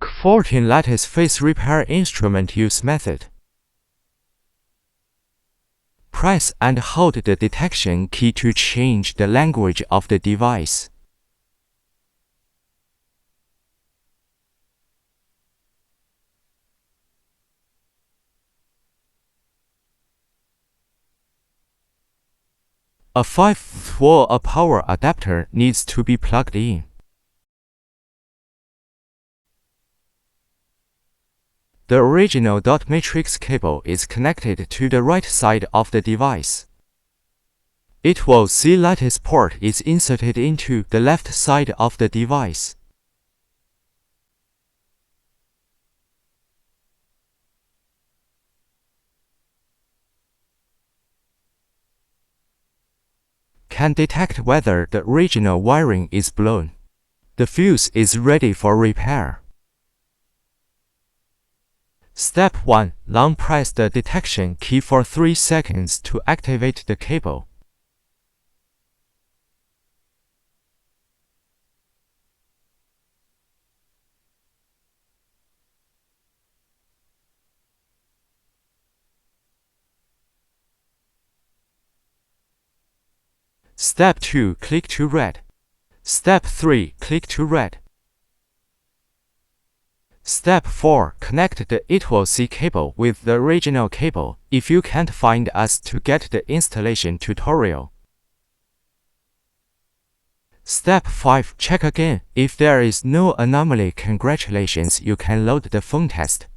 14 Lattice Face Repair Instrument Use Method. Press and hold the detection key to change the language of the device. A 5-volt power adapter needs to be plugged in. The original dot matrix cable is connected to the right side of the device. It will see Lattice port is inserted into the left side of the device. Can detect whether the original wiring is blown. The fuse is ready for repair. Step 1. Long press the detection key for 3 seconds to activate the cable. Step 2. Click to red. Step 3. Click to red. Step 4. Connect the I2C cable with the original cable if you can't find us to get the installation tutorial. Step 5. Check again. If there is no anomaly, congratulations, you can load the phone test.